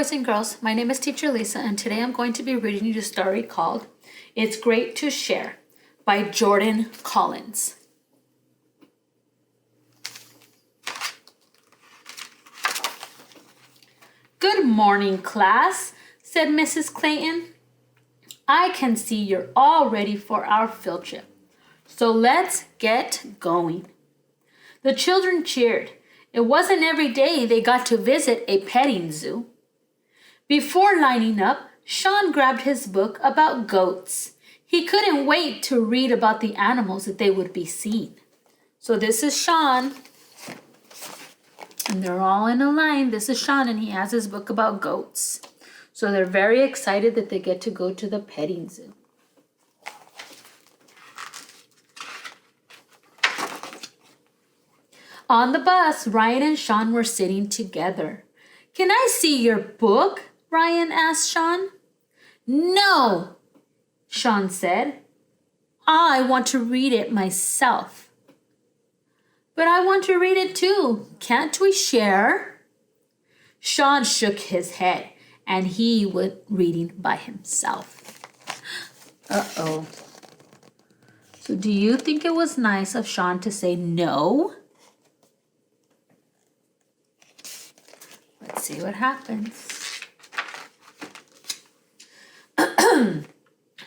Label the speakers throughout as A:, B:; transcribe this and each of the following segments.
A: boys and girls. My name is Teacher Lisa, and today I'm going to be reading you a story called It's Great to Share by Jordan Collins. Good morning, class, said Mrs. Clayton. I can see you're all ready for our field trip, so let's get going. The children cheered. It wasn't every day they got to visit a petting zoo. Before lining up, Sean grabbed his book about goats. He couldn't wait to read about the animals that they would be seeing. So this is Sean. And they're all in a line. This is Sean, and he has his book about goats. So they're very excited that they get to go to the petting zoo. On the bus, Ryan and Sean were sitting together. Can I see your book? Ryan asked Sean. No, Sean said. I want to read it myself. But I want to read it too. Can't we share? Sean shook his head, and he was reading by himself. Uh-oh. So do you think it was nice of Sean to say no? Let's see what happens.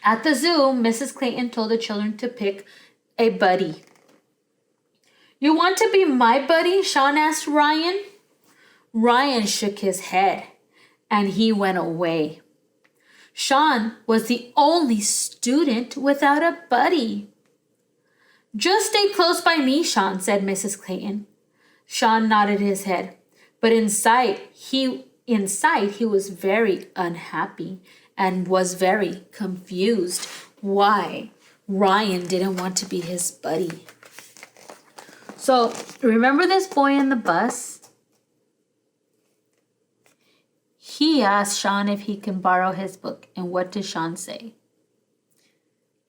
A: At the zoo, Mrs. Clayton told the children to pick a buddy. You want to be my buddy? Sean asked Ryan. Ryan shook his head, and he went away. Sean was the only student without a buddy. Just stay close by me, Sean, said Mrs. Clayton. Sean nodded his head, but inside he was very unhappy and was very confused why Ryan didn't want to be his buddy. So, remember this boy in the bus? He asked Sean if he can borrow his book, and what did Sean say?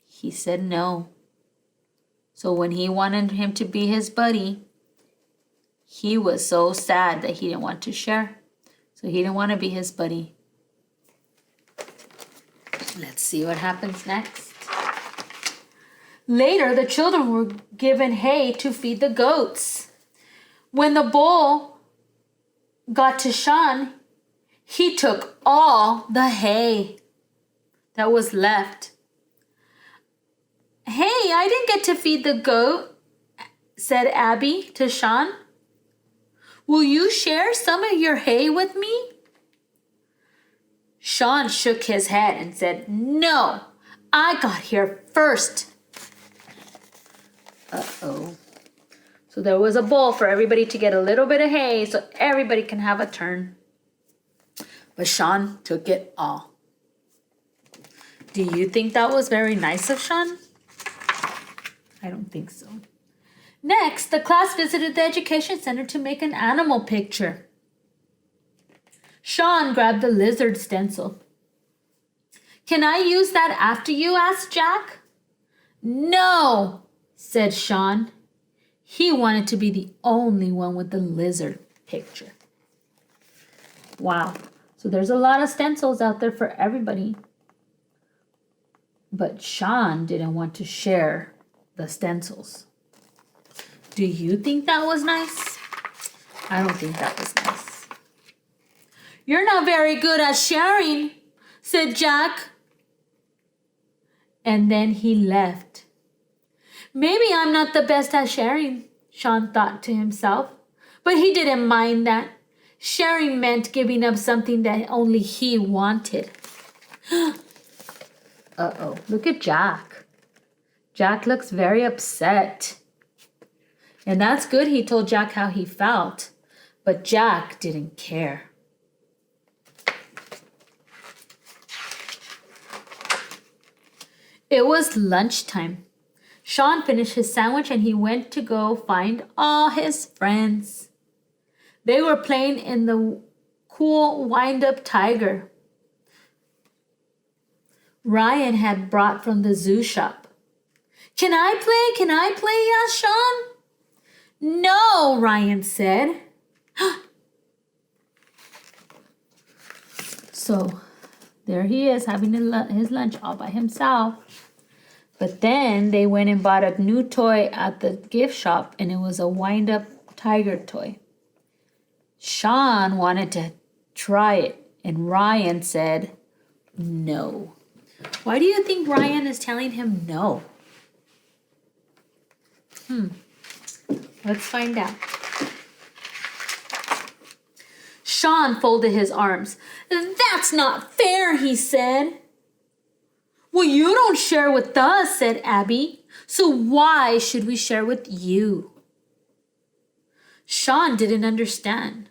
A: He said no. So when he wanted him to be his buddy, he was so sad that he didn't want to share. So he didn't want to be his buddy. Let's see what happens next. Later, the children were given hay to feed the goats. When the bowl got to Sean, he took all the hay that was left. Hey, I didn't get to feed the goat, said Abby to Sean. Will you share some of your hay with me? Sean shook his head and said, no, I got here first. Uh-oh. So there was a bowl for everybody to get a little bit of hay so everybody can have a turn. But Sean took it all. Do you think that was very nice of Sean? I don't think so. Next, the class visited the education center to make an animal picture. Sean grabbed the lizard stencil. Can I use that after you? Asked Jack. No, said Sean. He wanted to be the only one with the lizard picture. Wow. So there's a lot of stencils out there for everybody. But Sean didn't want to share the stencils. Do you think that was nice? I don't think that was nice. You're not very good at sharing, said Jack. And then he left. Maybe I'm not the best at sharing, Sean thought to himself. But he didn't mind that. Sharing meant giving up something that only he wanted. Uh-oh, look at Jack. Jack looks very upset. And that's good he told Jack how he felt. But Jack didn't care. It was lunchtime. Sean finished his sandwich and he went to go find all his friends. They were playing in the cool wind-up tiger Ryan had brought from the zoo shop. Can I play? Can I play? Asked Sean. No, Ryan said. So there he is having his lunch all by himself. But then they went and bought a new toy at the gift shop, and it was a wind-up tiger toy. Sean wanted to try it, and Ryan said no. Why do you think Ryan is telling him no? Let's find out. Sean folded his arms. "That's not fair," he said. "Well, you don't share with us," said Abby. "So why should we share with you?" Sean didn't understand.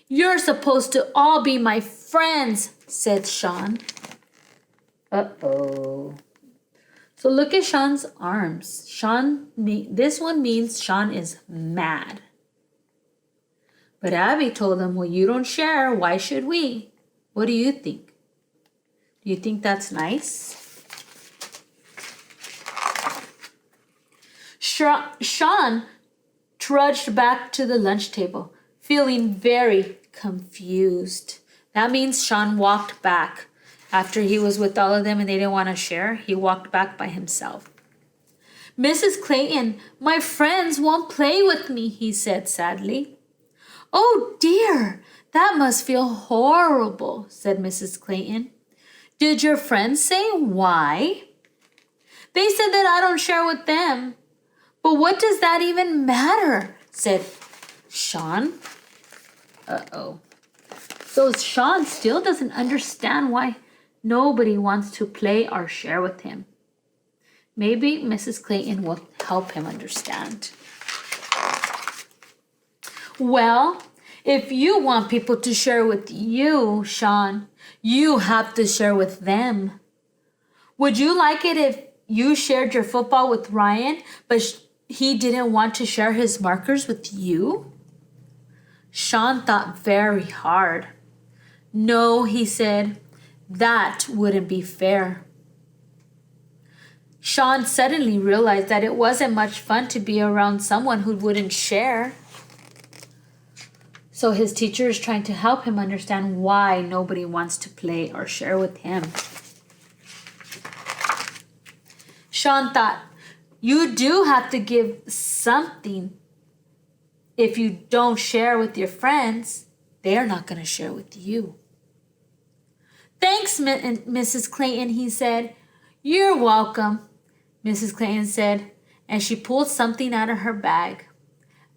A: "You're supposed to all be my friends," said Sean. Uh-oh. So look at Sean's arms. This one means Sean is mad. But Abby told him, "Well, you don't share. Why should we?" What do you think? Do you think that's nice? Sean trudged back to the lunch table, feeling very confused. That means Sean walked back. After he was with all of them and they didn't want to share, he walked back by himself. "Mrs. Clayton, my friends won't play with me," he said sadly. "Oh dear, that must feel horrible," said Mrs. Clayton. "Did your friends say why?" "They said that I don't share with them." "But what does that even matter?" said Sean. Uh-oh. So Sean still doesn't understand why nobody wants to play or share with him. Maybe Mrs. Clayton will help him understand. "Well, if you want people to share with you, Sean, you have to share with them. Would you like it if you shared your football with Ryan, but he didn't want to share his markers with you?" Sean thought very hard. "No," he said, "that wouldn't be fair." Sean suddenly realized that it wasn't much fun to be around someone who wouldn't share. So his teacher is trying to help him understand why nobody wants to play or share with him. Sean thought, "You do have to give something. If you don't share with your friends, they're not going to share with you." "Thanks, Mrs. Clayton," he said. "You're welcome," Mrs. Clayton said, and she pulled something out of her bag.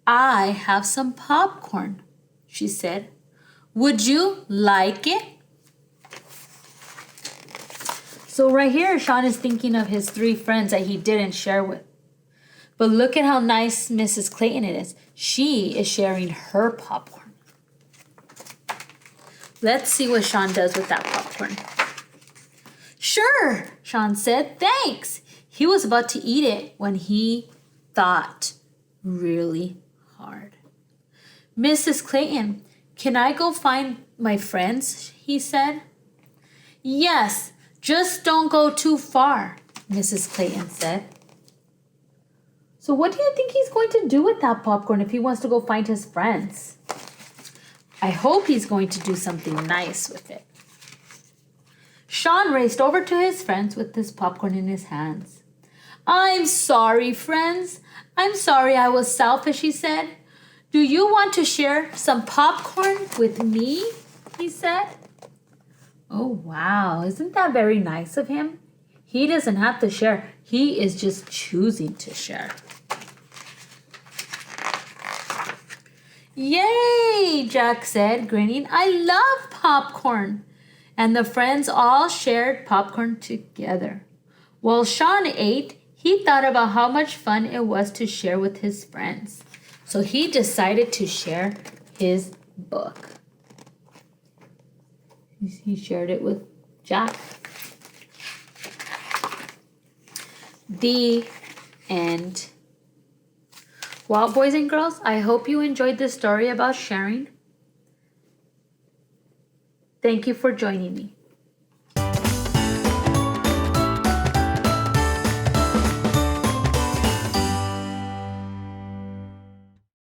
A: "I have some popcorn," she said. "Would you like it?" So right here, Sean is thinking of his 3 friends that he didn't share with. But look at how nice Mrs. Clayton is. She is sharing her popcorn. Let's see what Sean does with that popcorn. "Sure," Sean said. "Thanks." He was about to eat it when he thought really hard. "Mrs. Clayton, can I go find my friends?" he said. "Yes, just don't go too far," Mrs. Clayton said. So what do you think he's going to do with that popcorn if he wants to go find his friends? I hope he's going to do something nice with it. Sean raced over to his friends with his popcorn in his hands. "I'm sorry, friends. I'm sorry I was selfish," he said. "Do you want to share some popcorn with me?" he said. Oh, wow. Isn't that very nice of him? He doesn't have to share. He is just choosing to share. "Yay," Jack said, grinning. "I love popcorn." And the friends all shared popcorn together. While Sean ate, he thought about how much fun it was to share with his friends. So he decided to share his book. He shared it with Jack. The end. Well, boys and girls, I hope you enjoyed this story about sharing. Thank you for joining me.